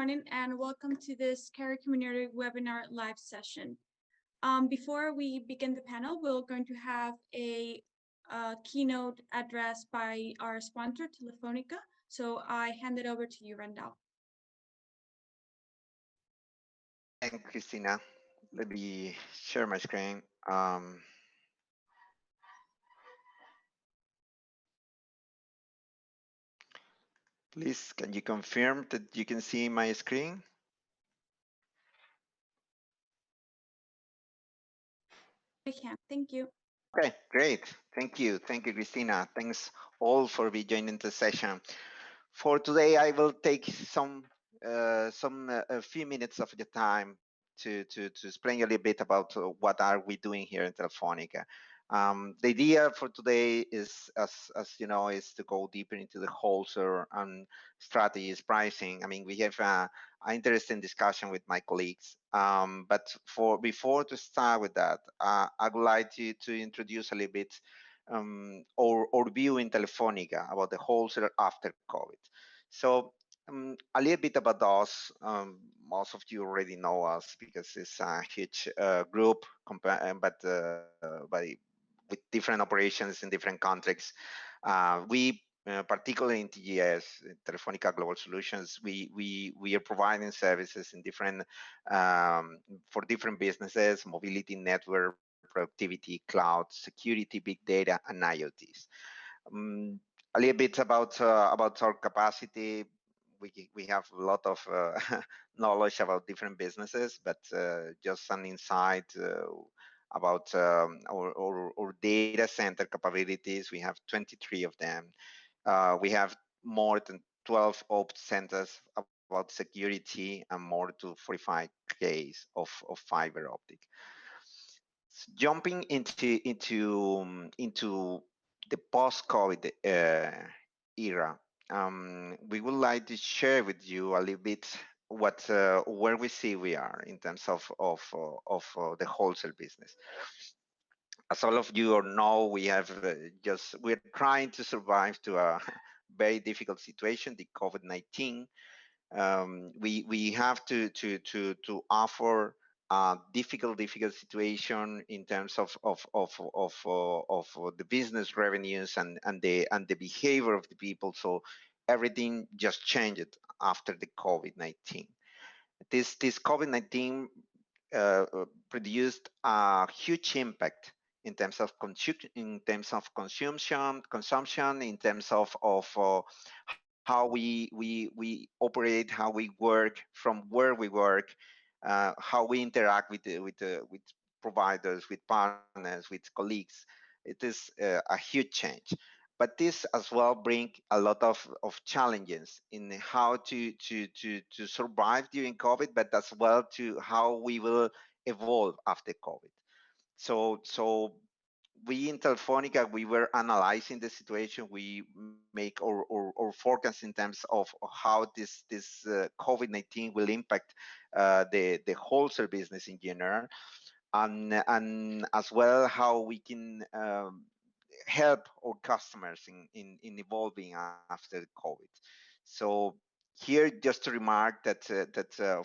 morning and welcome to this Carrier Community Webinar Live session. Before we begin the panel, we're going to have a keynote address by our sponsor, Telefónica. So I hand it over to you, Randall. Thank you, Christina. Let me share my screen. Please, can you confirm that you can see my screen? I can. Thank you. Okay, great. Thank you. Thank you, Christina. Thanks all for joining the session. For today, I will take a few minutes of your time to explain a little bit about what are we doing here in Telefónica. The idea for today is, as you know, is to go deeper into the wholesale and strategies, pricing. I mean, we have an interesting discussion with my colleagues. But before to start with that, I would like to introduce a little bit our view in Telefónica about the wholesale after COVID. So a little bit about us. Most of you already know us because it's a huge group, but with different operations in different countries. We particularly in TGS, Telefónica Global Solutions, we are providing services in different for different businesses, mobility, network, productivity, cloud, security, big data, and IoTs. A little bit about our capacity. We have a lot of knowledge about different businesses, but just some insight about our data center capabilities. We have 23 of them. We have more than 12 ops centers about security and more to 45K of fiber optic. Jumping into the post-COVID era, we would like to share with you a little bit where we see we are in terms of the wholesale business. As all of you know, we're trying to survive to a very difficult situation, the COVID-19. We have to offer a difficult situation in terms of the business revenues and the behavior of the people. So everything just changed after the COVID-19. This COVID-19 produced a huge impact in terms of consumption, in terms of how we operate, how we work, from where we work, how we interact with providers, with partners, with colleagues. It is a huge change. But this as well brings a lot of challenges in how to survive during COVID, but as well to how we will evolve after COVID. So we in Telefónica, we were analyzing the situation. We make our forecast in terms of how this COVID-19 will impact the wholesale business in general, and as well how we can help our customers in evolving after COVID. So here, just to remark that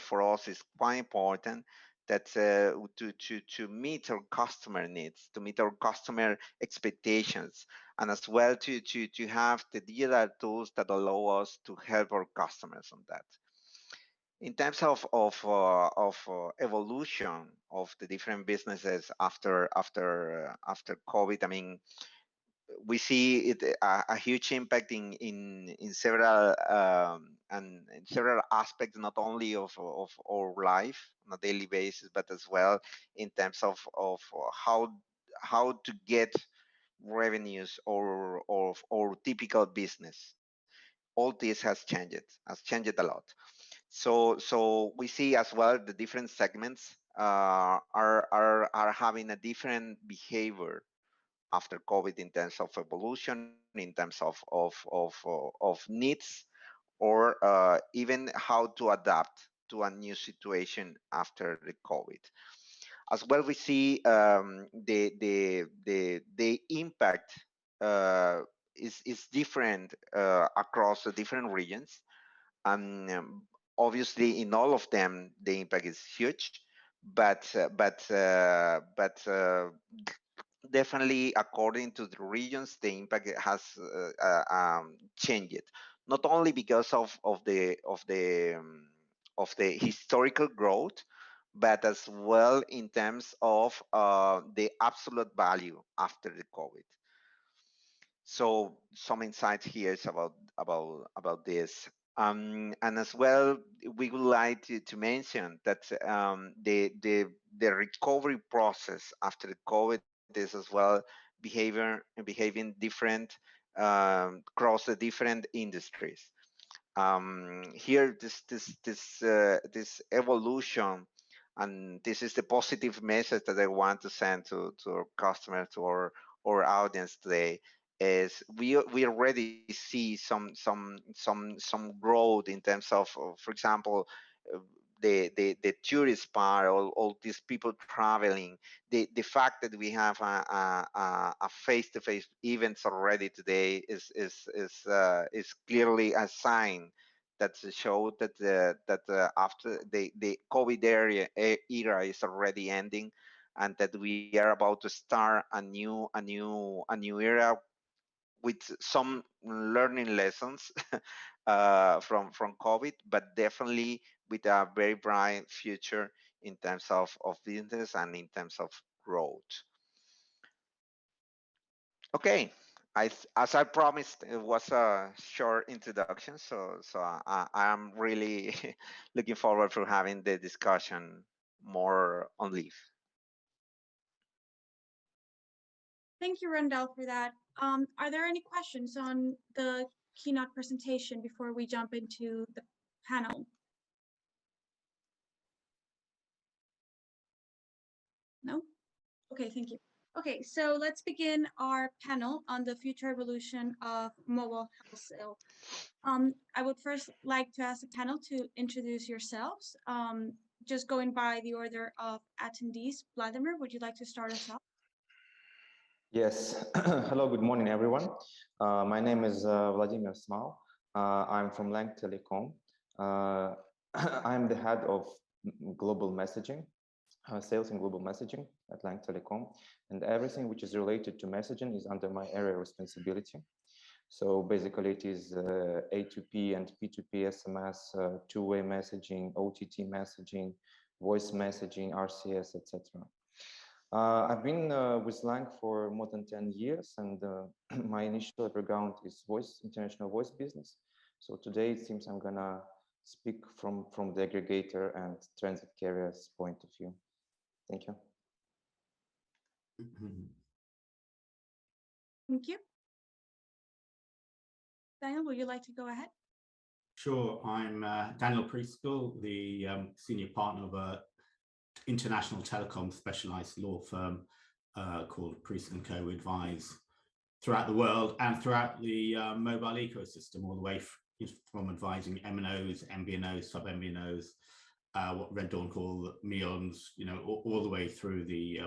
for us is quite important that to meet our customer needs, to meet our customer expectations, and as well to have the digital tools that allow us to help our customers on that. In terms of evolution of the different businesses after COVID, I mean, we see a huge impact in several and in several aspects, not only of our life on a daily basis, but as well in terms of how to get revenues or typical business. All this has changed a lot. So we see as well the different segments are having a different behavior after COVID in terms of evolution, in terms of needs, or even how to adapt to a new situation after the COVID. As well, we see the impact is different across the different regions. obviously, in all of them, the impact is huge, but definitely according to the regions, the impact has changed. Not only because of the historical growth, but as well in terms of the absolute value after the COVID. So some insight here is about this. And as well, we would like to mention that the recovery process after the COVID is as well behaving different across the different industries. Here, this evolution, and this is the positive message that I want to send to our customers, to our audience today, is we already see some growth in terms of for example, the tourist part, all these people traveling, the fact that we have a face-to-face events already today is clearly a sign that show that after the COVID era is already ending, and that we are about to start a new era with some learning lessons from COVID, but definitely with a very bright future in terms of business and in terms of growth. Okay, as I promised, it was a short introduction, so I'm really looking forward to having the discussion more on Leaf. Thank you, Randall, for that. Are there any questions on the keynote presentation before we jump into the panel? No? Okay, thank you. Okay, so let's begin our panel on the future evolution of mobile wholesale. I would first like to ask the panel to introduce yourselves. Just going by the order of attendees. Vladimir, would you like to start us off? Yes. Hello, good morning, everyone. My name is Vladimir Smal. I'm from Lang Telecom. I'm the head of global messaging, sales and global messaging at Lang Telecom, and everything which is related to messaging is under my area of responsibility. So basically it is A2p and P2p SMS, two-way messaging, OTT messaging, voice messaging, RCS, etc. I've been with Lang for more than 10 years, and my initial background is international voice business. So today it seems I'm gonna speak from the aggregator and transit carriers point of view. Thank you. Thank you. Daniel, would you like to go ahead? Sure. I'm Daniel Preschool, the senior partner of a international telecom specialized law firm called Priest & Co. We advise throughout the world and throughout the mobile ecosystem, all the way from advising MNOs, MVNOs, sub-MVNOs, what Red Dawn call MEONs, all the way through the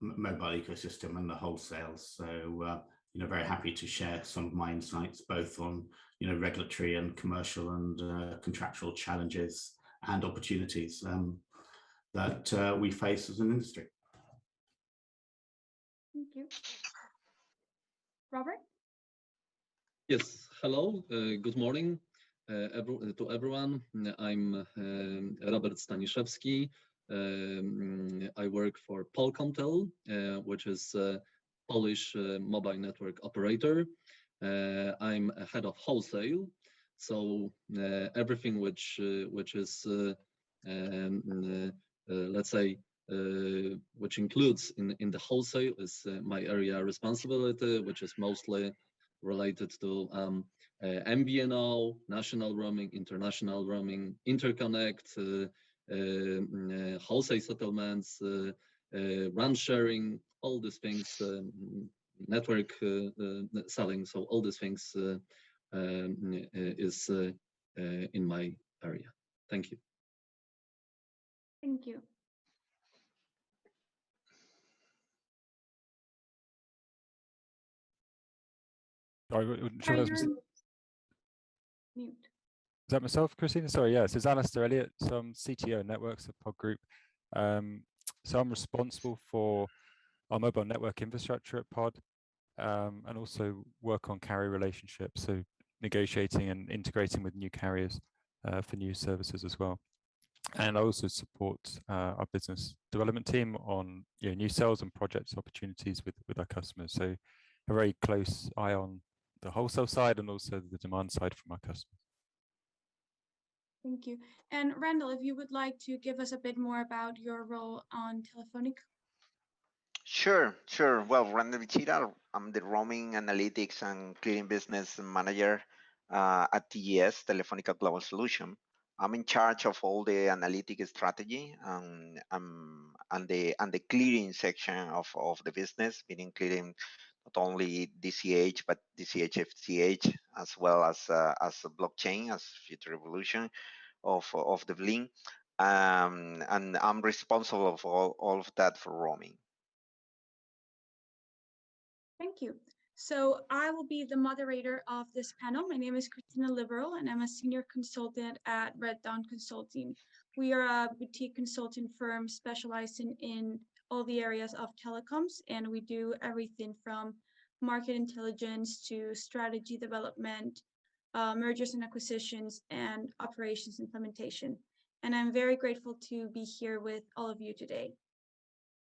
mobile ecosystem and the wholesale. So, very happy to share some of my insights, both on, regulatory and commercial and contractual challenges and opportunities that we face as an industry. Thank you. Robert? Yes, hello, good morning to everyone. I'm Robert Staniszewski. I work for Polkomtel, which is a Polish mobile network operator. I'm a head of wholesale, so everything which is let's say which includes in the wholesale is my area of responsibility, which is mostly related to MVNO, national roaming, international roaming, interconnect, wholesale settlements, RAN sharing, all these things, network selling. So all these things is in my area. Thank you. Thank you. Sorry, Mute. that myself, Christina? Sorry, yes, it's Alistair Elliott. So I'm CTO Networks at Pod Group. So I'm responsible for our mobile network infrastructure at Pod, and also work on carrier relationships, so negotiating and integrating with new carriers for new services as well. And I also support our business development team on new sales and project opportunities with our customers. So a very close eye on the wholesale side and also the demand side from our customers. Thank you. And Randall, if you would like to give us a bit more about your role on Telefónica. Sure. Well, Randall Vichira, I'm the roaming analytics and clearing business manager at TGS, Telefónica Global Solution. I'm in charge of all the analytic strategy and the clearing section of the business, meaning clearing not only DCH but DCH FCH as well as blockchain as future evolution of the Blink. And I'm responsible for all of that for roaming. Thank you. So I will be the moderator of this panel. My name is Christina Liberal, and I'm a senior consultant at Red Dawn Consulting. We are a boutique consulting firm specializing in all the areas of telecoms, and we do everything from market intelligence to strategy development, mergers and acquisitions, and operations implementation. And I'm very grateful to be here with all of you today.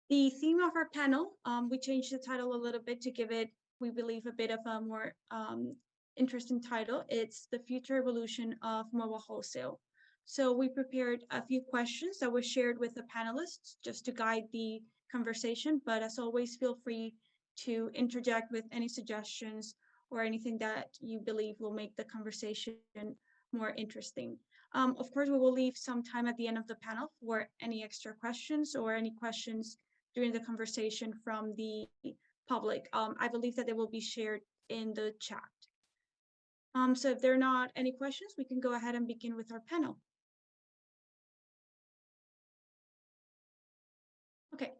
The theme of our panel, we changed the title a little bit to give it, we believe, a bit of a more interesting title. It's the future evolution of mobile wholesale. So we prepared a few questions that were shared with the panelists just to guide the conversation. But as always, feel free to interject with any suggestions or anything that you believe will make the conversation more interesting. Of course, we will leave some time at the end of the panel for any extra questions or any questions during the conversation from the public. I believe that they will be shared in the chat. So if there are not any questions, we can go ahead and begin with our panel. Okay.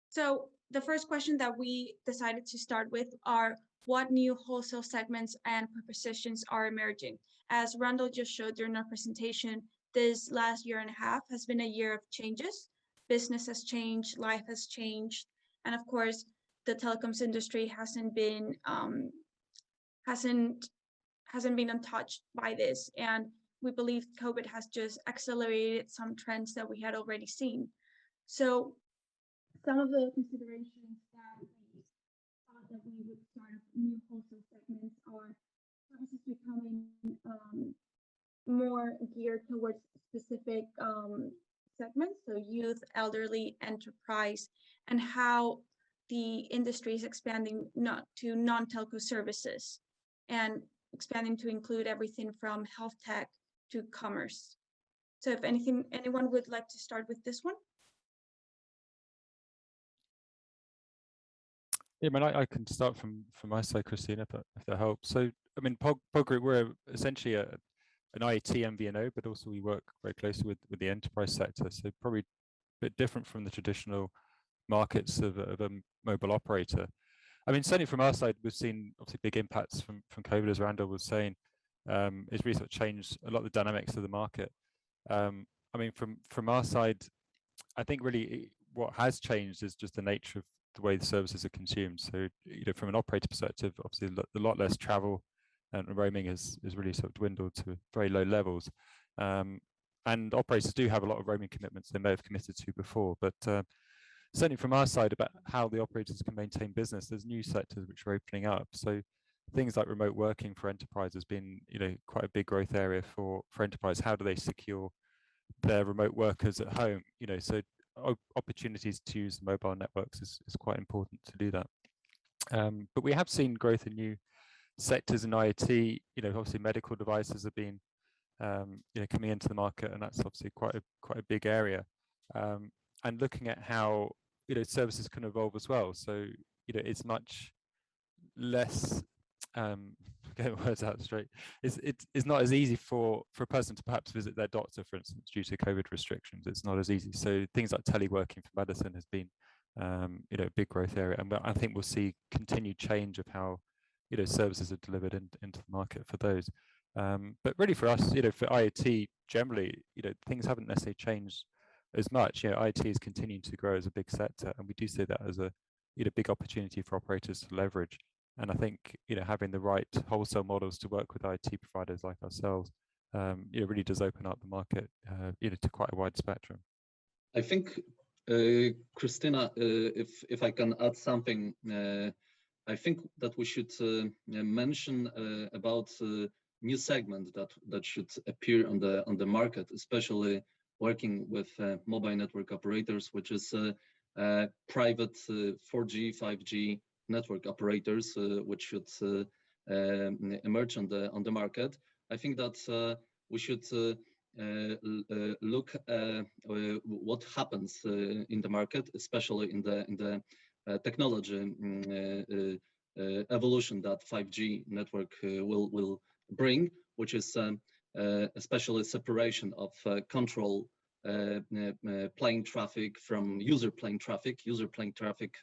So the first question that we decided to start with are what new wholesale segments and propositions are emerging? As Randall just showed during our presentation, this last year and a half has been a year of changes. Business has changed, life has changed, and of course, the telecoms industry hasn't been untouched by this. And we believe COVID has just accelerated some trends that we had already seen. So some of the considerations that we thought that we would start up new wholesale segments are services becoming more geared towards specific segments, so youth, elderly, enterprise, and how the industry is expanding not to non-telco services and expanding to include everything from health tech to commerce. So if anyone would like to start with this one? Yeah, I mean, I can start from my side, Christina, if that helps. So, I mean, Pod Group, we're essentially an IoT MVNO, but also we work very closely with the enterprise sector. So probably a bit different from the traditional markets of a mobile operator. I mean, certainly from our side, we've seen obviously big impacts from COVID, as Randall was saying. It's really sort of changed a lot of the dynamics of the market. I mean, from our side, I think really what has changed is just the nature of the way the services are consumed. So, from an operator perspective, obviously a lot less travel and roaming is really sort of dwindled to very low levels. And operators do have a lot of roaming commitments they may have committed to before, but certainly from our side about how the operators can maintain business, there's new sectors which are opening up. So things like remote working for enterprise has been, quite a big growth area for enterprise. How do they secure their remote workers at home? So opportunities to use mobile networks is quite important to do that. But we have seen growth in new sectors in IoT. Obviously medical devices have been coming into the market, and that's obviously quite a big area. And looking at how services can evolve as well. So it's much less get words out straight. It's not as easy for a person to perhaps visit their doctor, for instance, due to COVID restrictions. It's not as easy. So things like teleworking for medicine has been a big growth area, and I think we'll see continued change of how services are delivered into the market for those. But really for us, for IoT generally, things haven't necessarily changed as much. IoT is continuing to grow as a big sector, and we do see that as a big opportunity for operators to leverage. And I think having the right wholesale models to work with IoT providers like ourselves, really does open up the market, to quite a wide spectrum. I think, Christina, if I can add something, I think that we should mention about new segment that should appear on the market, especially working with mobile network operators, which is private 4G, 5G network operators, which should emerge on the market. I think that we should look what happens in the market, especially in the technology evolution that 5G network will bring, which is especially separation of control plane traffic from user plane traffic. User plane traffic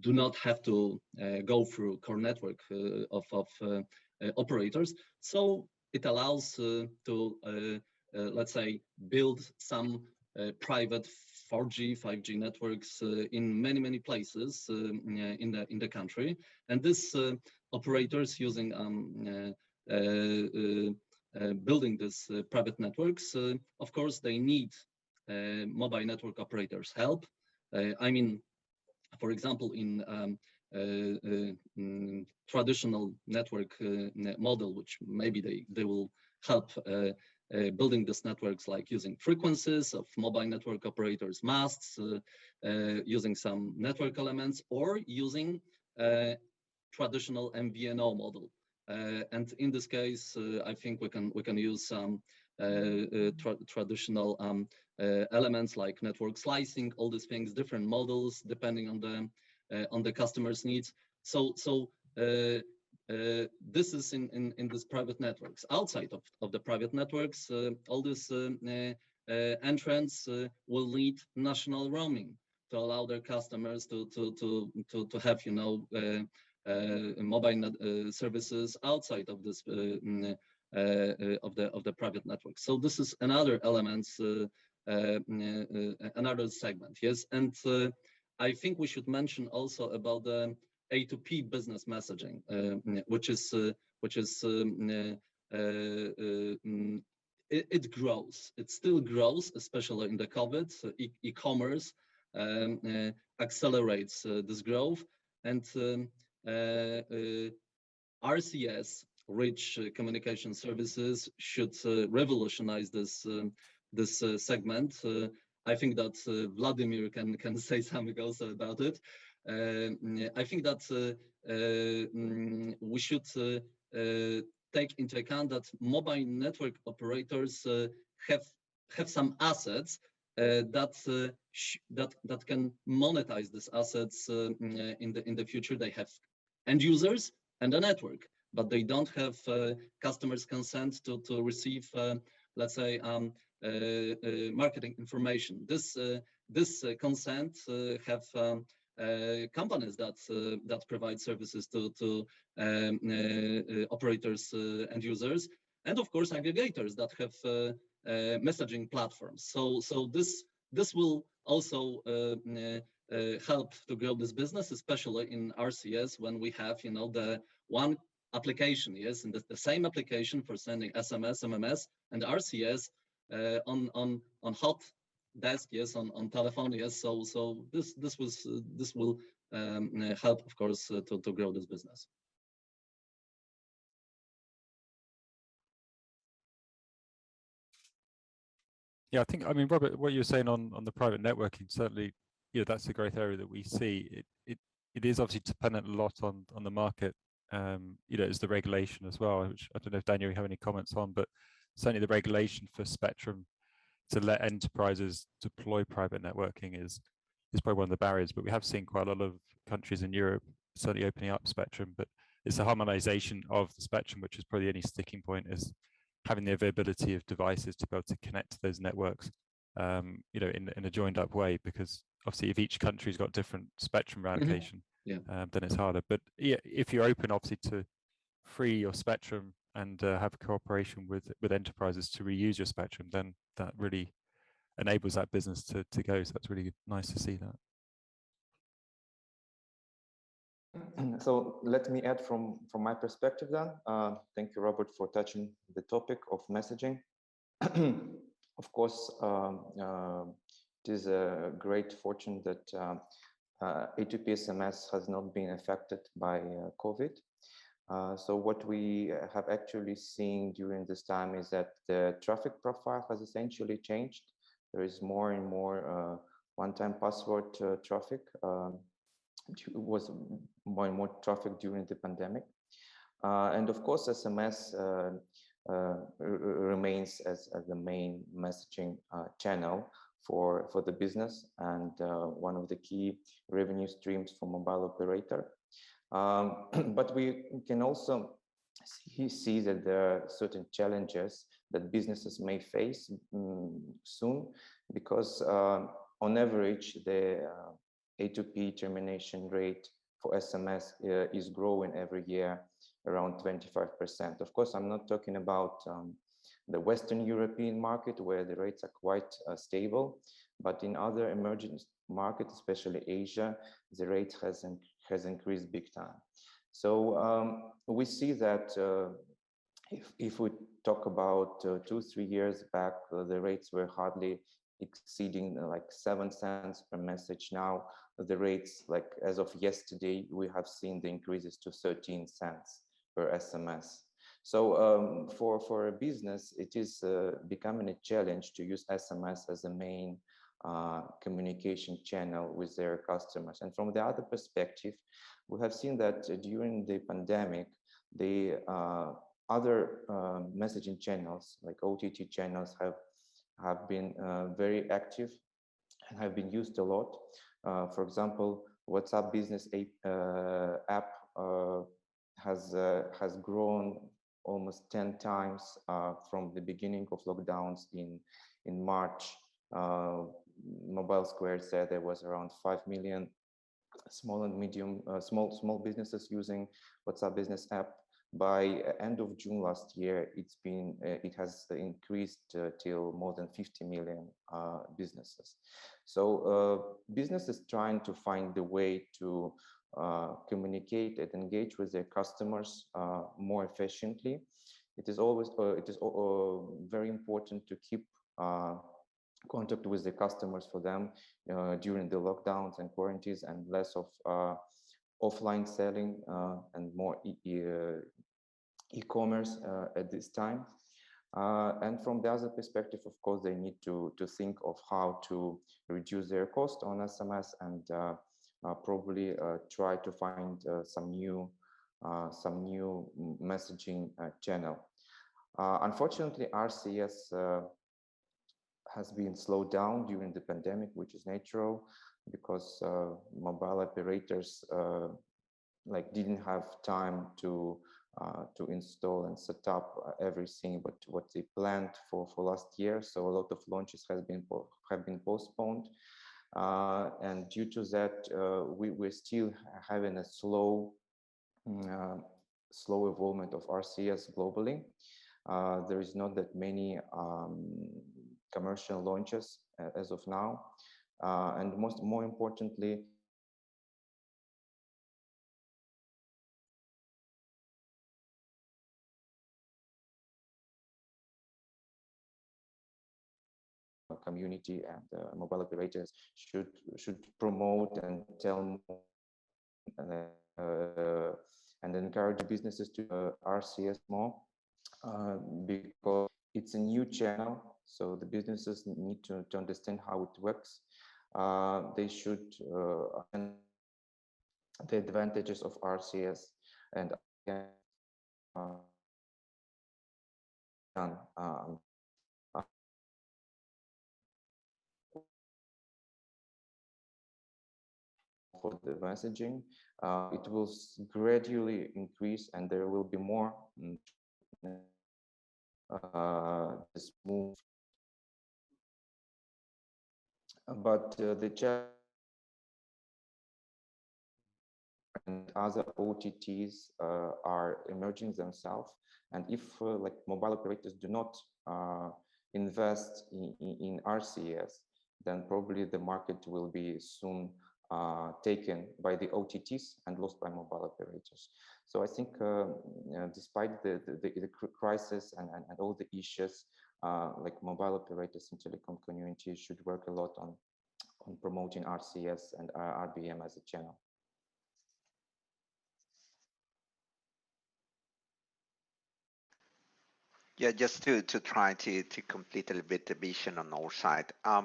do not have to go through core network of operators. So it allows to, let's say, build some private 4G, 5G networks in many places in the country. And this operators using building this private networks, of course, they need mobile network operators' help. I mean, for example, in traditional network model, which maybe they will help building these networks, like using frequencies of mobile network operators, masts, using some network elements, or using traditional MVNO model. And in this case, I think we can use some traditional elements like network slicing, all these things, different models depending on the customer's needs. So this is in these private networks. Outside of the private networks, all this entrants will need national roaming to allow their customers to have mobile services outside of this of the private network. So this is another element, another segment. Yes, and I think we should mention also about the A2p business messaging, which is it grows. It still grows, especially in the COVID. E-commerce accelerates this growth, and RCS, rich communication services, should revolutionize this segment. I think that Vladimir can say something also about it. I think that we should take into account that mobile network operators have some assets that can monetize these assets in the future. They have end users and a network, but they don't have customers' consent to receive, let's say, marketing information. This consent have companies that provide services to operators and users, and of course aggregators that have messaging platforms. So this will also help to grow this business, especially in RCS, when we have the one application, yes, and the same application for sending SMS, MMS, and RCS on hot desk, yes, on telephone, yes. So this will help, of course, to grow this business. Yeah, I mean, Robert, what you're saying on the private networking, certainly, that's a growth area that we see. It is obviously dependent a lot on the market. It's the regulation as well, which I don't know if Daniel, you have any comments on, but certainly the regulation for spectrum to let enterprises deploy private networking is probably one of the barriers. But we have seen quite a lot of countries in Europe certainly opening up spectrum, but it's the harmonization of the spectrum, which is probably the only sticking point, is having the availability of devices to be able to connect to those networks, in a joined up way, because obviously if each country's got different spectrum allocation, then it's harder. But yeah, if you're open, obviously, to free your spectrum and have cooperation with enterprises to reuse your spectrum, then that really enables that business to go. So that's really nice to see that. So let me add from my perspective then. Thank you, Robert, for touching the topic of messaging. Of course, it is a great fortune that A2p SMS has not been affected by COVID. So what we have actually seen during this time is that the traffic profile has essentially changed. There is more and more one-time password traffic. Was more and more traffic during the pandemic. And of course, SMS remains as the main messaging channel for the business and one of the key revenue streams for mobile operator. But we can also see that there are certain challenges that businesses may face soon, because on average, the A2p termination rate for SMS is growing every year around 25%. Of course, I'm not talking about the Western European market where the rates are quite stable, but in other emerging markets, especially Asia, the rate has increased big time. So we see that if we talk about 2-3 years back, the rates were hardly exceeding like 7 cents per message. Now the rates, like as of yesterday, we have seen the increases to 13 cents per SMS. So for a business, it is becoming a challenge to use SMS as a main communication channel with their customers. And from the other perspective, we have seen that during the pandemic, the other messaging channels like OTT channels have been very active and have been used a lot. For example, WhatsApp Business app has grown almost 10 times from the beginning of lockdowns in March. Mobile Square said there was around 5 million small and medium small businesses using WhatsApp Business app. By end of June last year, it has increased till more than 50 million businesses. So businesses trying to find a way to communicate and engage with their customers more efficiently. It is always very important to keep contact with the customers for them during the lockdowns and quarantines, and less of offline selling and more e-commerce at this time. And from the other perspective, of course, they need to think of how to reduce their cost on SMS and probably try to find some new messaging channel. Unfortunately, RCS has been slowed down during the pandemic, which is natural because mobile operators didn't have time to install and set up everything but what they planned for last year. So a lot of launches have been postponed, and due to that, we're still having a slow evolvement of RCS globally. There is not that many commercial launches as of now, and more importantly, community and mobile operators should promote and tell more and encourage businesses to RCS more, because it's a new channel, so the businesses need to understand how it works. They should the advantages of RCS and for the messaging, it will gradually increase, and there will be more smooth. But the challenge and other OTTs are emerging themselves. And if like mobile operators do not invest in RCS, then probably the market will be soon taken by the OTTs and lost by mobile operators. So I think despite the crisis and all the issues, like mobile operators and telecom community should work a lot on promoting RCS and RBM as a channel. Yeah, just to try to complete a little bit the vision on our side. I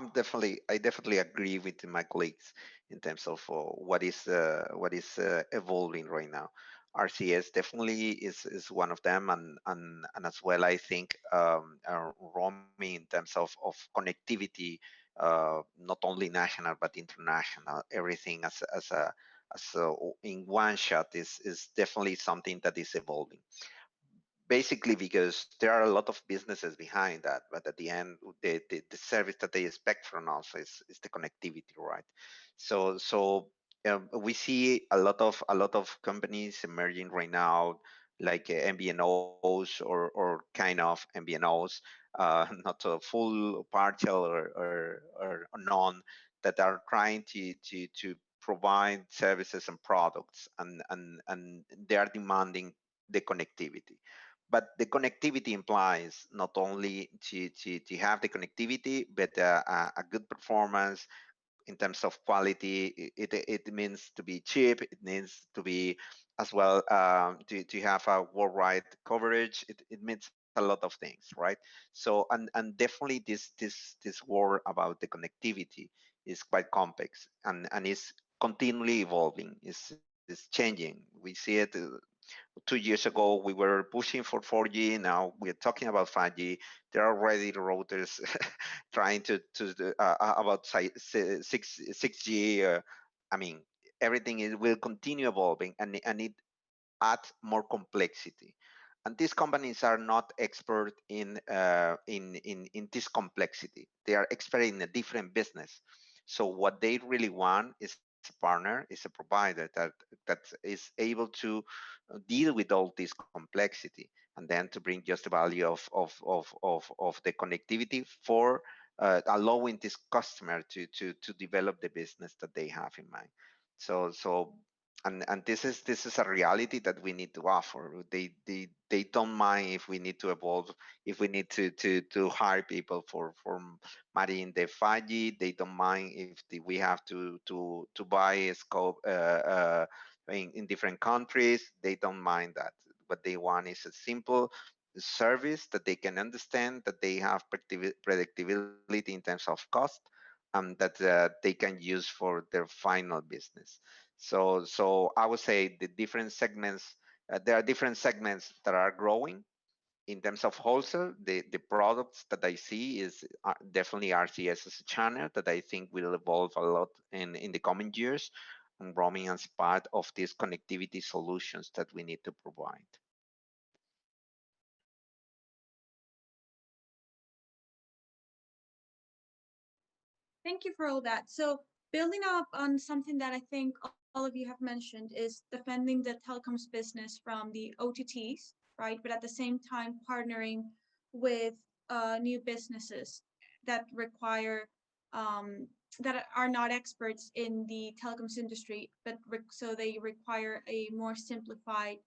definitely agree with my colleagues in terms of what is evolving right now. RCS definitely is one of them, and as well I think roaming in terms of connectivity, not only national but international, everything in one shot is definitely something that is evolving, basically because there are a lot of businesses behind that, but at the end the service that they expect from us is the connectivity, right? So we see a lot of companies emerging right now, like MVNOs or kind of MVNOs, not a full, partial or none, that are trying to provide services and products, and they are demanding the connectivity. But the connectivity implies not only to have the connectivity, but a good performance in terms of quality. It means to be cheap. It means to be as well to have a worldwide coverage. It means a lot of things, right? So and definitely this war about the connectivity is quite complex, and is continually evolving. Is changing. We see it. 2 years ago, we were pushing for 4G. Now we're talking about 5G. There are already routers trying to about 6G. I mean, will continue evolving, and it add more complexity. And these companies are not expert in this complexity. They are expert in a different business. So what they really want is a partner, is a provider that is able to deal with all this complexity, and then to bring just the value of the connectivity for allowing this customer to develop the business that they have in mind. So and this is a reality that we need to offer. They don't mind if we need to evolve, if we need to hire people for managing the 5G. They don't mind if we have to buy a scope in different countries. They don't mind that. What they want is a simple service that they can understand, that they have predictability in terms of cost, that they can use for their final business. So I would say the different segments, there are different segments that are growing. In terms of wholesale, the products that I see is definitely RCS as a channel that I think will evolve a lot in the coming years, and roaming as part of these connectivity solutions that we need to provide. Thank you for all that. So building up on something that I think all of you have mentioned is defending the telecoms business from the OTTs, right? But at the same time, partnering with new businesses that require that are not experts in the telecoms industry, but so they require a more simplified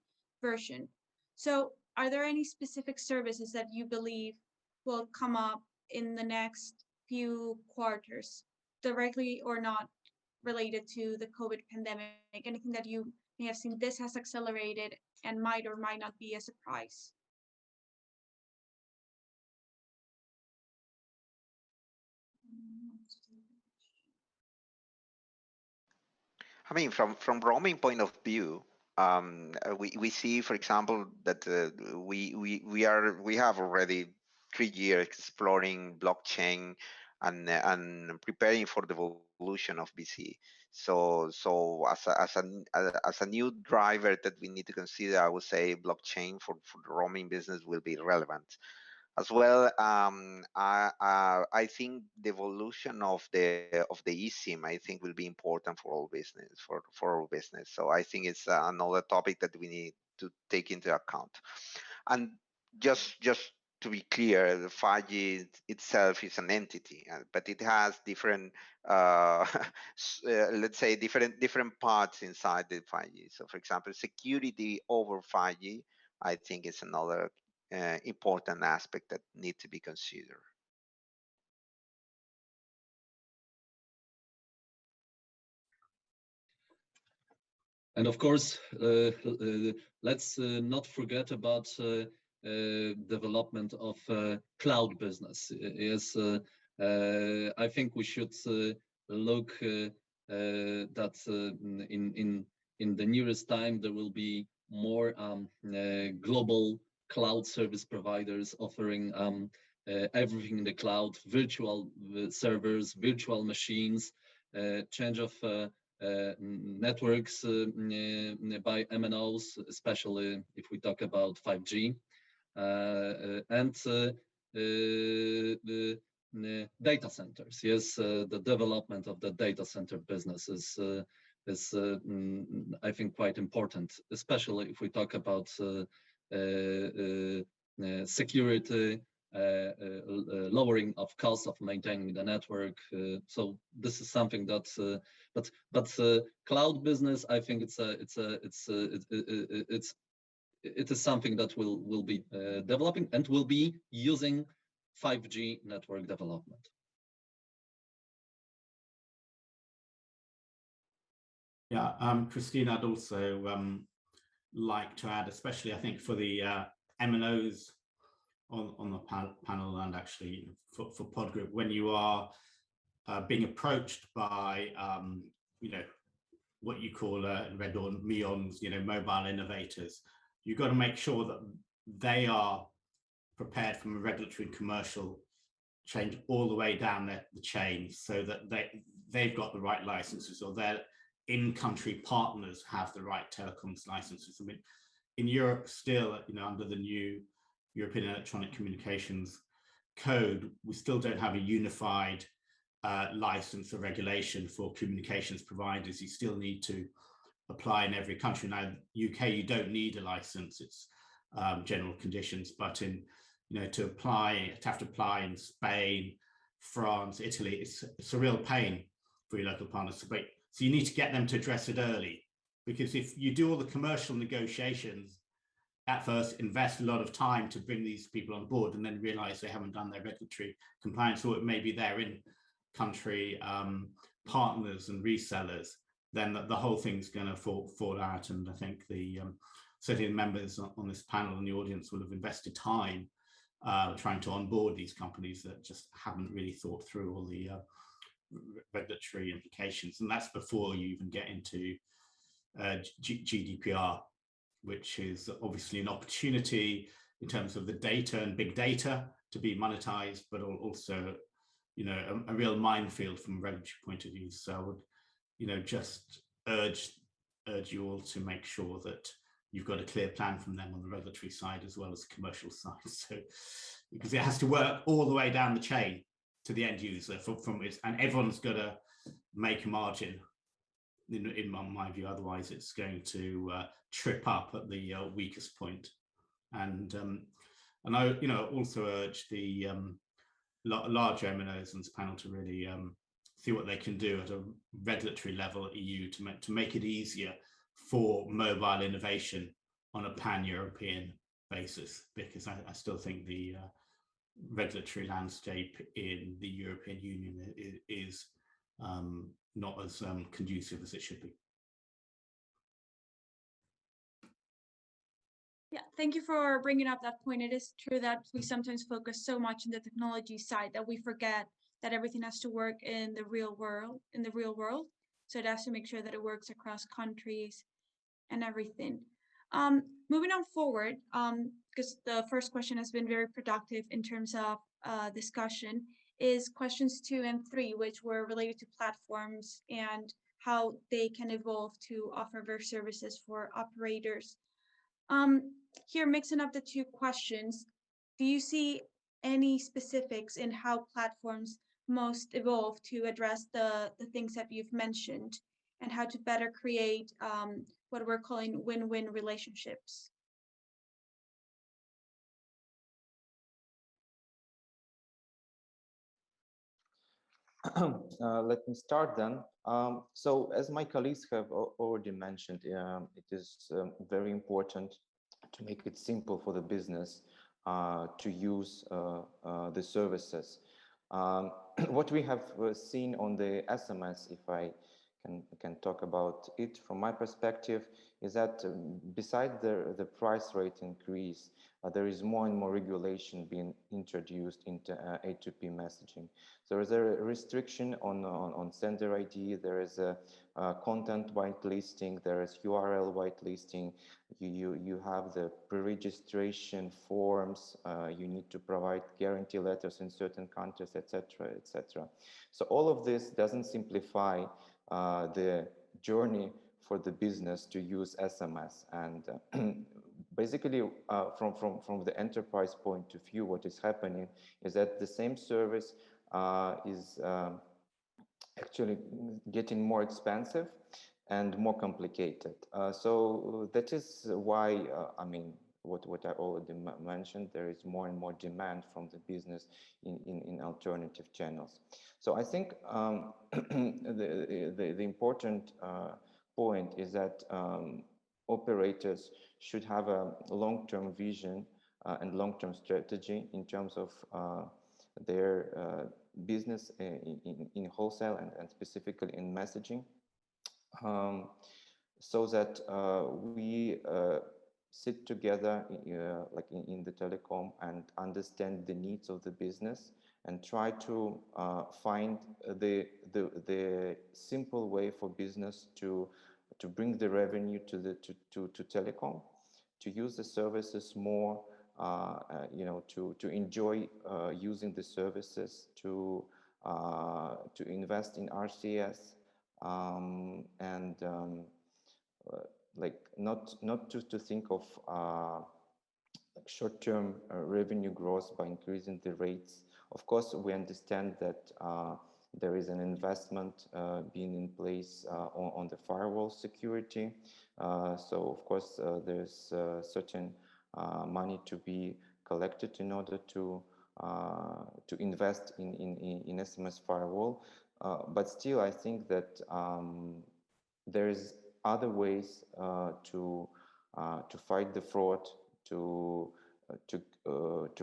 version. So are there any specific services that you believe will come up in the next few quarters, directly or not related to the COVID pandemic? Anything that you may have seen this has accelerated and might or might not be a surprise? I mean, from roaming point of view, we see, for example, that we have already 3 years exploring blockchain and preparing for the evolution of BC. So as a new driver that we need to consider, I would say blockchain for the roaming business will be relevant. As well, I think the evolution of the eSIM, I think, will be important for all business, for all business. So I think it's another topic that we need to take into account. And just to be clear, the 5G itself is an entity, but it has different, let's say, different parts inside the 5G. So, for example, security over 5G, I think, is another important aspect that need to be considered. And of course, let's not forget about development of cloud business. Yes, I think we should look that in the nearest time there will be more global cloud service providers offering everything in the cloud, virtual servers, virtual machines, change of networks by MNOs, especially if we talk about 5G, and the data centers. Yes, the development of the data center business is I think quite important, especially if we talk about security, lowering of costs of maintaining the network. So this is something that, but cloud business, I think it is something that will be developing and will be using 5G network development. Yeah, Christine, I'd also like to add, especially I think for the MNOs on the panel, and actually for Pod Group, when you are being approached by what you call red or MEONs, mobile innovators, you've got to make sure that they are prepared from a regulatory and commercial change all the way down the chain, so that they've got the right licenses, or their in-country partners have the right telecoms licenses. I mean, in Europe still, under the new European Electronic Communications Code, we still don't have a unified license or regulation for communications providers. You still need to apply in every country. Now, UK, you don't need a license, it's general conditions, but in to have to apply in Spain, France, Italy, it's a real pain for your local partners. So you need to get them to address it early, because if you do all the commercial negotiations at first, invest a lot of time to bring these people on board, and then realize they haven't done their regulatory compliance, or maybe they're in country partners and resellers, then the whole thing's going to fall out. And I think certainly the members on this panel and the audience will have invested time trying to onboard these companies that just haven't really thought through all the regulatory implications. And that's before you even get into GDPR, which is obviously an opportunity in terms of the data and big data to be monetized, but also, a real minefield from a regulatory point of view. So I would, just urge you all to make sure that you've got a clear plan from them on the regulatory side as well as the commercial side. So, because it has to work all the way down the chain to the end user from it, and everyone's got to make a margin. In my view, otherwise it's going to trip up at the weakest point. And I, also urge the large MNOs on this panel to really see what they can do at a regulatory level at EU to make it easier for mobile innovation on a pan-European basis, because I still think the regulatory landscape in the European Union is not as conducive as it should be. Yeah, thank you for bringing up that point. It is true that we sometimes focus so much on the technology side that we forget that everything has to work in the real world. So it has to make sure that it works across countries and everything. Moving on forward, because the first question has been very productive in terms of discussion, is questions 2 and 3, which were related to platforms and how they can evolve to offer their services for operators. Here, mixing up the two questions, do you see any specifics in how platforms most evolve to address the things that you've mentioned, and how to better create what we're calling win-win relationships. Let me start then. So as my colleagues have already mentioned, it is very important to make it simple for the business to use the services. What we have seen on the SMS, if I can talk about it from my perspective, is that beside the price rate increase, there is more and more regulation being introduced into A2p messaging. There is a restriction on sender ID, there is a content whitelisting, there is URL whitelisting, you have the pre-registration forms, you need to provide guarantee letters in certain countries, etc., etc. So all of this doesn't simplify the journey for the business to use SMS. And basically, from the enterprise point of view, what is happening is that the same service is actually getting more expensive and more complicated. So that is why, I mean, what I already mentioned, there is more and more demand from the business in alternative channels. So I think the important point is that operators should have a long-term vision and long-term strategy in terms of their business in wholesale and specifically in messaging, so that we sit together like in the telecom and understand the needs of the business and try to find the simple way for business to bring the revenue to telecom, to use the services more, you know, to enjoy using the services, to invest in RCS, and like not to think of short-term revenue growth by increasing the rates. Of course, we understand that there is an investment being in place on the firewall security. So of course, there's certain money to be collected in order to invest in SMS firewall. But still, I think that there's other ways to fight the fraud, to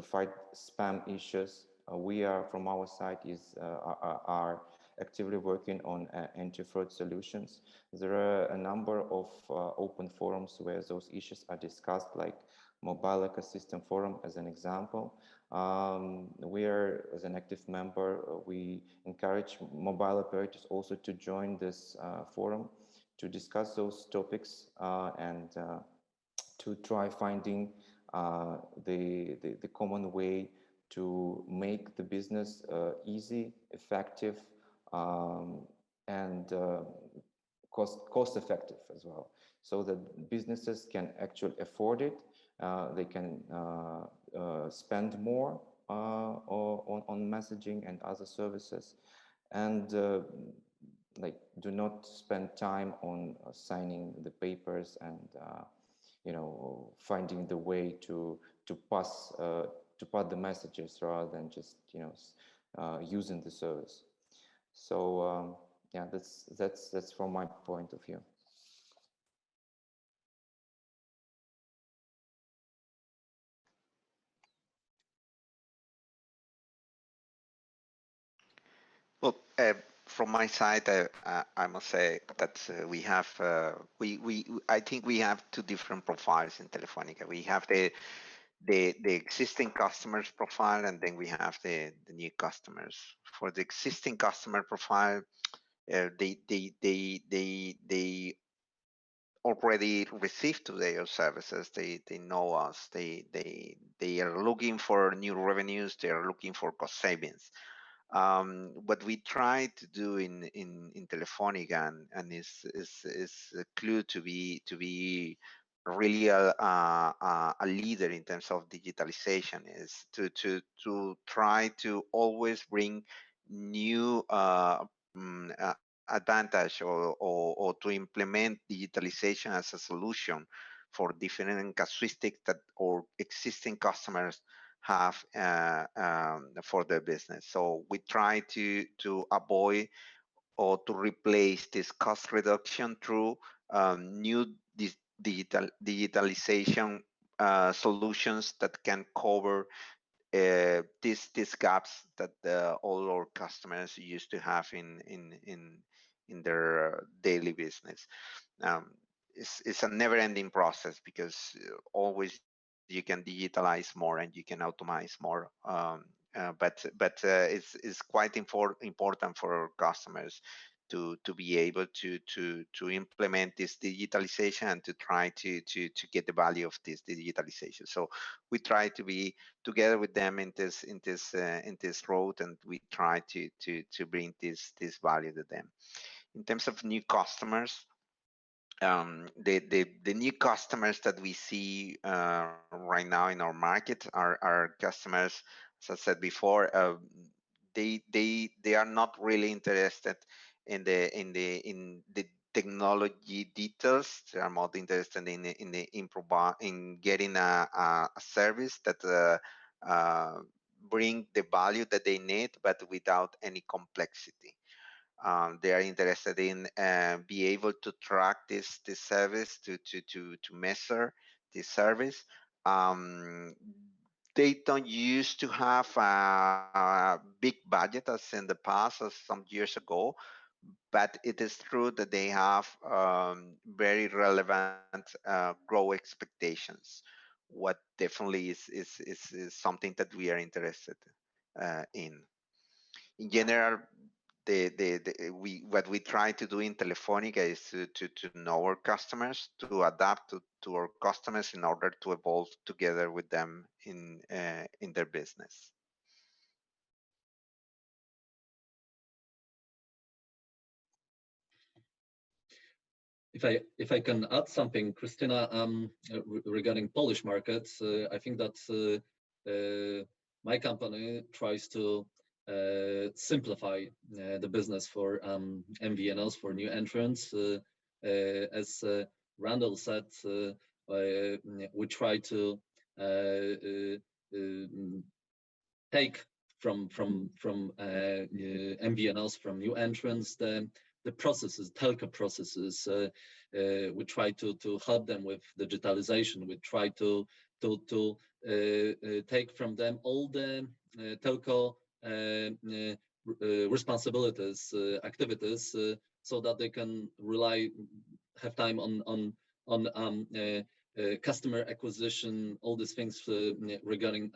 fight spam issues. We are, from our side, are actively working on anti-fraud solutions. There are a number of open forums where those issues are discussed, like Mobile Ecosystem Forum as an example. We are, as an active member, we encourage mobile operators also to join this forum to discuss those topics and to try finding the common way to make the business easy, effective, and cost effective as well, so that businesses can actually afford it. They can spend more on messaging and other services, and like do not spend time on signing the papers and you know, finding the way to pass the messages rather than just, you know, using the service. So yeah, that's from my point of view. Well, from my side, I must say that we have I think we have two different profiles in Telefónica. We have the existing customers profile, and then we have the new customers. For the existing customer profile, they already received their services. They know us. They are looking for new revenues. They are looking for cost savings. What we try to do in Telefónica and is a clue to be really a leader in terms of digitalization is to try to always bring new advantage or to implement digitalization as a solution for different casuistics that or existing customers have for their business. So we try to avoid or to replace this cost reduction through new digitalization solutions that can cover these gaps that all our customers used to have in their daily business. It's a never-ending process because always you can digitalize more and you can automate more. It's quite important for our customers to be able to implement this digitalization and to try to get the value of this digitalization. So we try to be together with them in this road, and we try to bring this value to them. In terms of new customers, the new customers that we see right now in our market are customers, as I said before, they are not really interested in the technology details. They are more interested in getting a service that bring the value that they need, but without any complexity. They are interested in be able to track this service, to measure this service. They don't used to have a big budget as in the past, as some years ago, but it is true that they have very relevant growth expectations. What definitely is something that we are interested in. In general, what we try to do in Telefónica is to know our customers, to adapt to our customers in order to evolve together with them in their business. If I can add something, Christina, regarding Polish markets, I think that my company tries to simplify the business for MVNOs, for new entrants. As Randall said, we try to take from MVNOs, from new entrants, the processes, telco processes. We try to help them with digitalization. We try to take from them all the telco responsibilities, activities, so that they can have time on customer acquisition, all these things regarding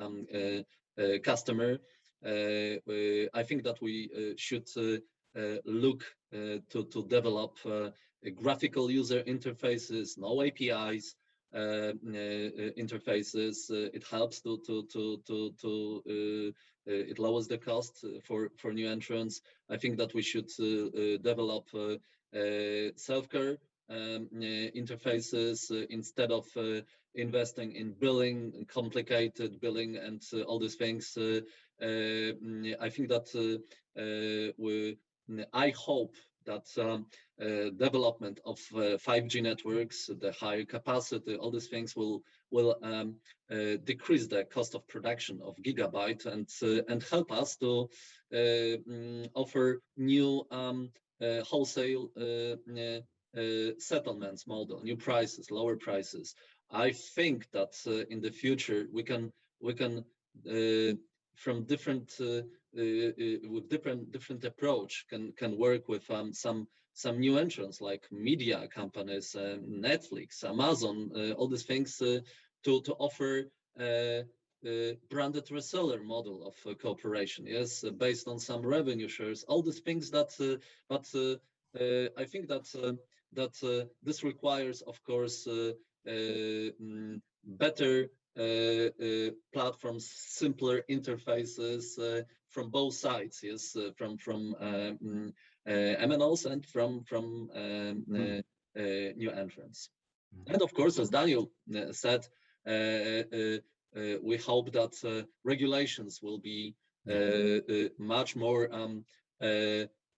customer. I think that we should look to develop graphical user interfaces, no APIs interfaces. It helps it lowers the cost for new entrants. I think that we should develop self-care interfaces instead of investing in billing, complicated billing, and all these things. I think that I hope that development of 5G networks, the higher capacity, all these things will decrease the cost of production of gigabyte and help us to offer new wholesale settlements model, new prices, lower prices. I think that in the future we can from different with different approach can work with some new entrants like media companies, Netflix, Amazon, all these things to offer branded reseller model of cooperation. Yes, based on some revenue shares, all these things that. But I think that this requires, of course, better platforms, simpler interfaces from both sides. Yes, from MNOs and from new entrants. And of course, as Daniel said, we hope that regulations will be much more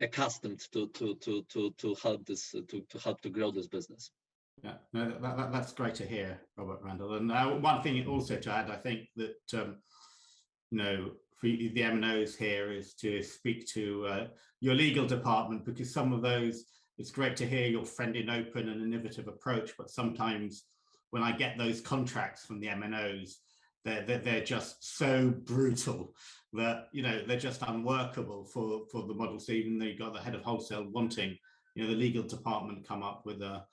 accustomed to help this to help to grow this business. Yeah, no, that's great to hear, Robert Randall. And one thing also to add, I think that you know, for the MNOs here is to speak to your legal department, because some of those, it's great to hear your friendly and open and innovative approach, but sometimes when I get those contracts from the MNOs, they're just so brutal that, you know, they're just unworkable for the model. So even though you've got the head of wholesale wanting, you know, the legal department come up with a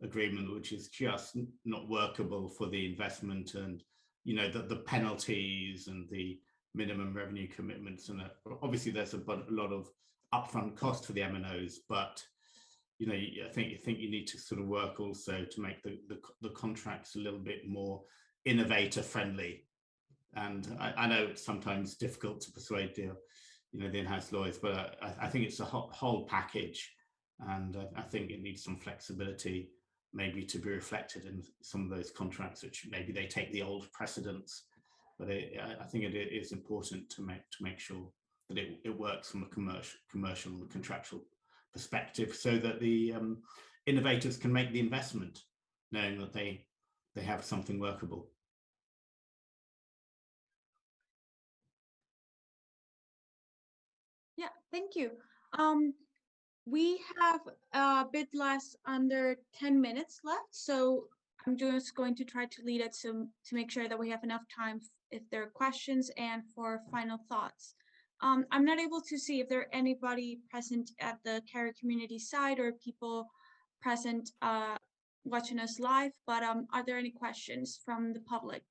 agreement which is just not workable for the investment, and, you know, the penalties and the minimum revenue commitments, and obviously there's a lot of upfront cost for the MNOs, but you know, I think you need to sort of work also to make the contracts a little bit more innovator friendly. And I know it's sometimes difficult to persuade the in-house lawyers, but I think it's a whole package, and I think it needs some flexibility, maybe to be reflected in some of those contracts, which maybe they take the old precedents. But I think it is important to make sure that it works from a commercial and contractual perspective, so that the innovators can make the investment, knowing that they have something workable. Yeah, thank you. We have a bit less under 10 minutes left, so I'm just going to try to lead it to make sure that we have enough time if there are questions and for final thoughts. I'm not able to see if there are anybody present at the Carrier community side or people present watching us live, but are there any questions from the public?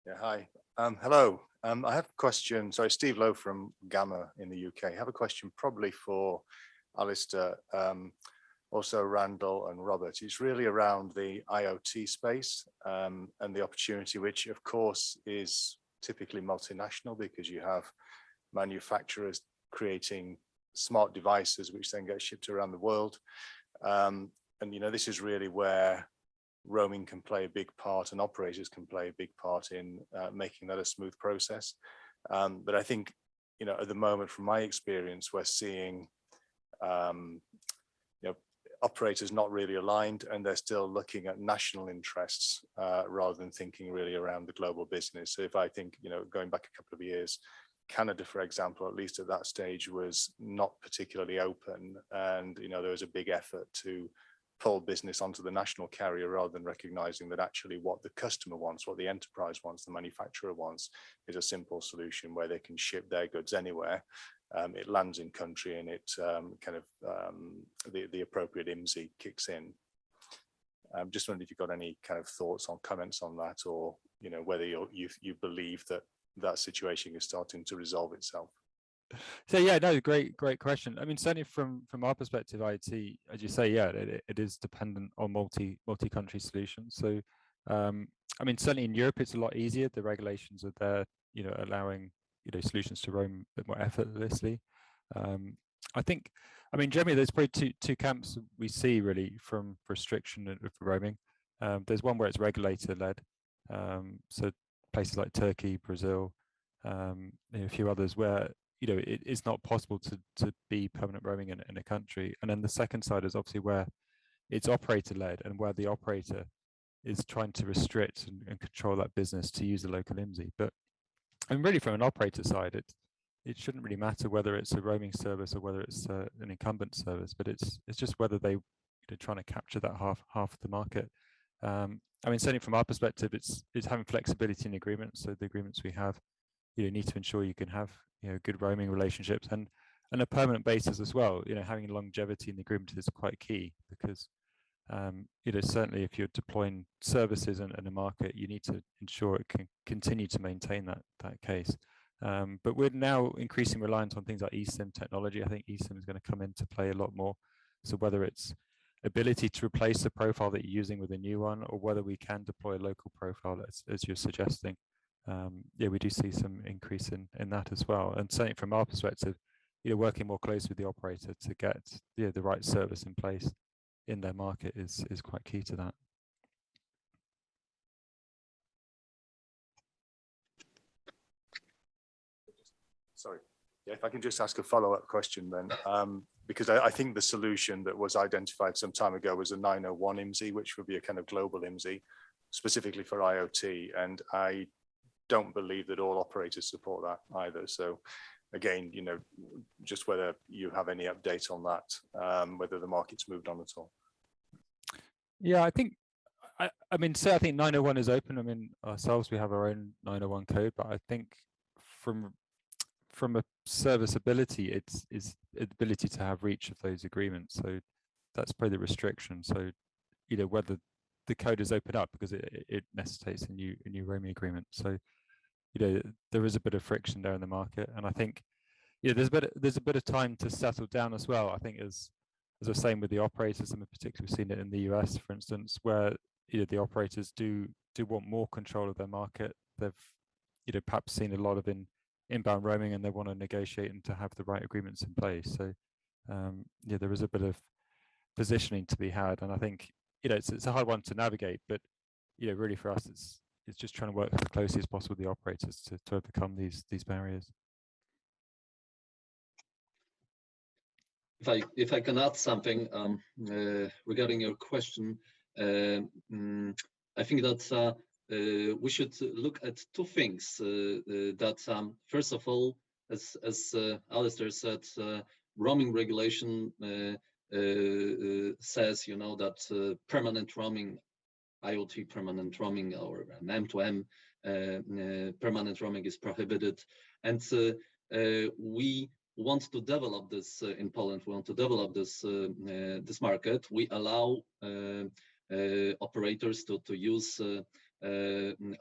Yeah, hi. Hello. I have a question. Sorry, Steve Lowe from Gamma in the UK. I have a question probably for Alistair, also Randall and Robert. It's really around the IoT space and the opportunity, which of course is typically multinational, because you have manufacturers creating smart devices which then get shipped around the world. And you know, this is really where roaming can play a big part, and operators can play a big part in making that a smooth process. But I think, you know, at the moment, from my experience, we're seeing you know, operators not really aligned, and they're still looking at national interests rather than thinking really around the global business. So if I think, you know, going back a couple of years, Canada, for example, at least at that stage, was not particularly open, and you know, there was a big effort to pull business onto the national carrier, rather than recognizing that actually what the customer wants, what the enterprise wants, the manufacturer wants, is a simple solution where they can ship their goods anywhere. It lands in country, and it kind of the appropriate IMSI kicks in. I'm just wondering if you've got any kind of thoughts on comments on that, or you know, whether you believe that that situation is starting to resolve itself. So yeah, no, great question. I mean, certainly from our perspective, IoT, as you say, yeah, it is dependent on multi-country solutions. So I mean, certainly in Europe, it's a lot easier. The regulations are there, you know, allowing, you know, solutions to roam a bit more effortlessly. I think, I mean, generally, there's probably two camps we see really from restriction of roaming. There's one where it's regulator-led, so places like Turkey, Brazil, you know, a few others where, you know, it's not possible to be permanent roaming in a country. And then the second side is obviously where it's operator-led, and where the operator is trying to restrict and control that business to use the local IMSI. But and really, from an operator side, it shouldn't really matter whether it's a roaming service or whether it's an incumbent service, but it's just whether they're trying to capture that half of the market. I mean, certainly from our perspective, it's having flexibility in the agreements. So the agreements we have, you know, need to ensure you can have, you know, good roaming relationships and a permanent basis as well. You know, having longevity in the agreement is quite key, because you know, certainly if you're deploying services in a market, you need to ensure it can continue to maintain that case. But we're now increasing reliance on things like eSIM technology. I think eSIM is going to come into play a lot more. So whether it's ability to replace the profile that you're using with a new one, or whether we can deploy a local profile as you're suggesting, yeah, we do see some increase in that as well. And certainly from our perspective, working more closely with the operator to get the right service in place in their market is quite key to that. Sorry, yeah, if I can just ask a follow-up question then, because I think the solution that was identified some time ago was a 901 IMSI, which would be a kind of global IMSI specifically for IoT, and I don't believe that all operators support that either. So again, just whether you have any update on that, whether the market's moved on at all. Yeah, I think, I mean, so I think 901 is open. I mean, ourselves, we have our own 901 code, but I think from a serviceability, it's the ability to have reach of those agreements. So that's probably the restriction. So, whether the code is open up because it necessitates a new roaming agreement. So, there is a bit of friction there in the market, and I think, there's a bit of time to settle down as well. I think as I was saying with the operators, and in particular, we've seen it in the US, for instance, where the operators do want more control of their market. They've perhaps seen a lot of inbound roaming, and they want to negotiate and to have the right agreements in place. So yeah, there is a bit of positioning to be had, and I think it's a hard one to navigate, but really for us it's just trying to work as closely as possible with the operators to overcome these barriers. If I can add something regarding your question, I think that we should look at two things. That first of all, as Alistair said, roaming regulation says that permanent roaming, IoT permanent roaming or M2M permanent roaming is prohibited, and we want to develop this in Poland. We want to develop this this market. We allow operators to use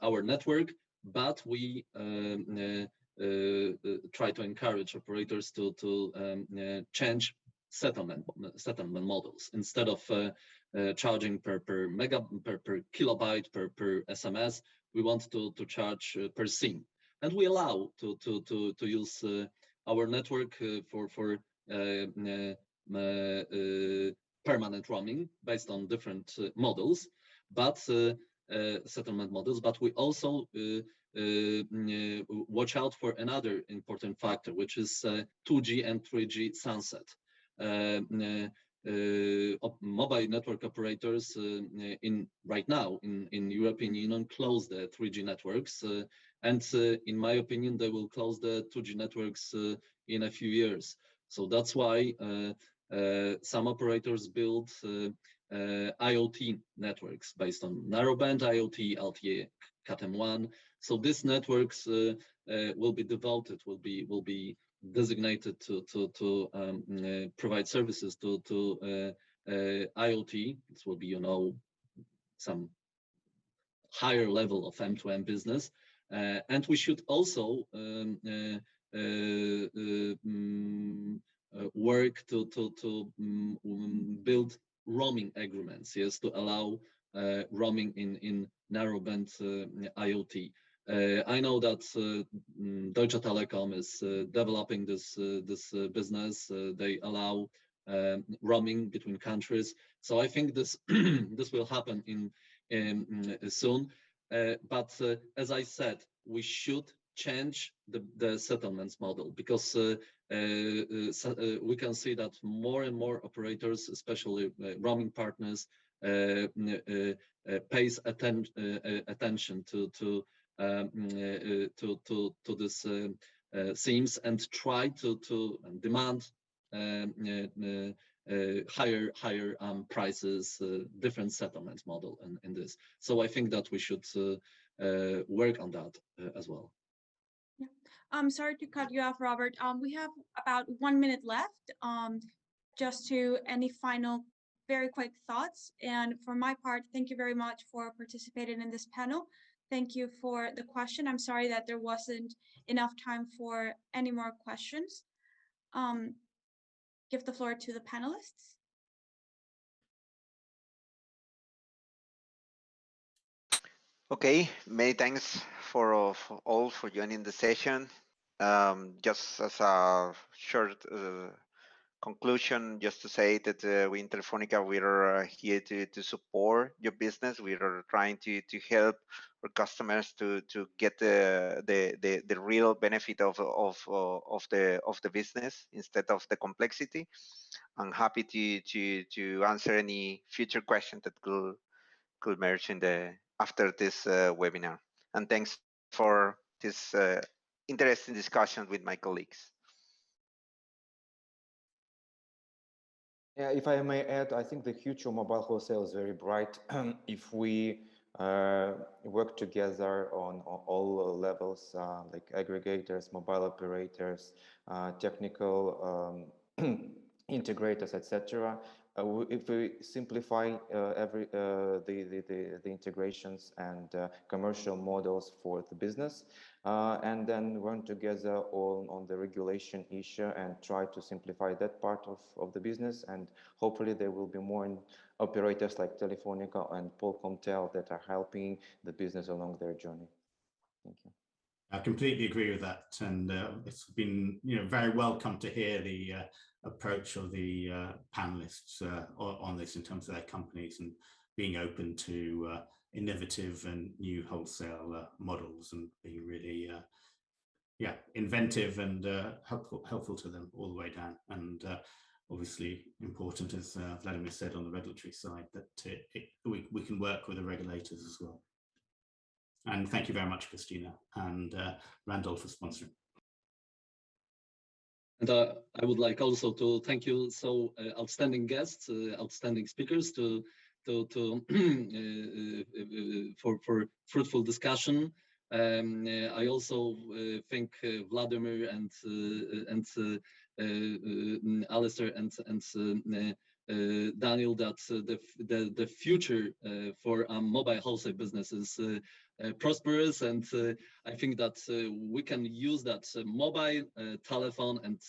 our network, but we try to encourage operators to change settlement models. Instead of charging per kilobyte per SMS, we want to charge per SIM, and we allow to use our network for permanent roaming based on different models, but settlement models. But we also watch out for another important factor, which is 2G and 3G sunset. Mobile network operators right now in European Union close the 3G networks, and in my opinion, they will close the 2G networks in a few years. So that's why some operators build IoT networks based on narrowband IoT, LTE, Cat-M1. So these networks will be devoted, will be designated to provide services to IoT. This will be, some higher level of M2M business, and we should also work to build roaming agreements, yes, to allow roaming in narrowband IoT. I know that Deutsche Telekom is developing this business. They allow roaming between countries. So I think this this will happen soon. But as I said, we should change the settlements model, because we can see that more and more operators, especially roaming partners, pays attention to this SIMs and try to demand higher prices, different settlement model in this. So I think that we should work on that as well. Yeah. Sorry to cut you off, Robert. We have about 1 minute left. Just to any final very quick thoughts. And for my part, thank you very much for participating in this panel. Thank you for the question. I'm sorry that there wasn't enough time for any more questions. Give the floor to the panelists. Okay, many thanks for all for joining the session. Just as a short conclusion, just to say that we in Telefónica, we are here to support your business. We are trying to help our customers to get the real benefit of the business instead of the complexity. I'm happy to answer any future questions that could emerge in after this webinar. And thanks for this interesting discussion with my colleagues. Yeah, if I may add, I think the future of mobile wholesale is very bright if we work together on all levels, like aggregators, mobile operators, technical integrators, etc. If we simplify the integrations and commercial models for the business, and then work together on the regulation issue and try to simplify that part of the business, and hopefully there will be more operators like Telefónica and Polkomtel that are helping the business along their journey. Thank you. I completely agree with that, and it's been very welcome to hear the approach of the panelists on this in terms of their companies and being open to innovative and new wholesale models and being really inventive and helpful to them all the way down. And obviously important, as Vladimir said, on the regulatory side, that we can work with the regulators as well. And thank you very much, Christina and Randolph, for sponsoring. And I would like also to thank you, so outstanding guests, outstanding speakers, for fruitful discussion. I also thank Vladimir and Alistair and Daniel, that the future for mobile wholesale business is prosperous, and I think that we can use that mobile telephone and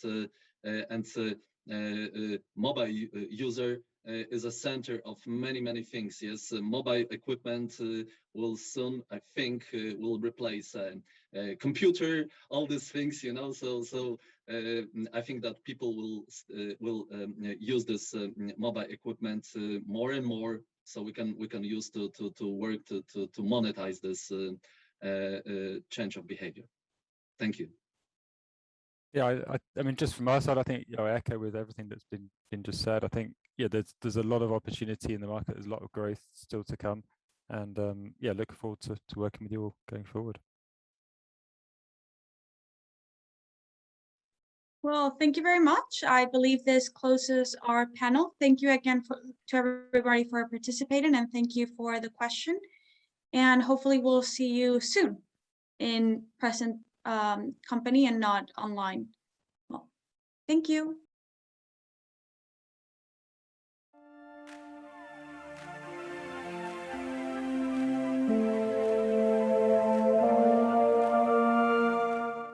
mobile user is a center of many things. Yes, mobile equipment will soon, I think, will replace computer, all these things, So I think that people will use this mobile equipment more and more, so we can use to work to monetize this change of behavior. Thank you. Yeah, I mean, just from our side, I think I echo with everything that's been just said. I think there's a lot of opportunity in the market. There's a lot of growth still to come, and looking forward to working with you all going forward. Well, thank you very much. I believe this closes our panel. Thank you again to everybody for participating, and thank you for the question. And hopefully we'll see you soon in present company and not online. Well, thank you.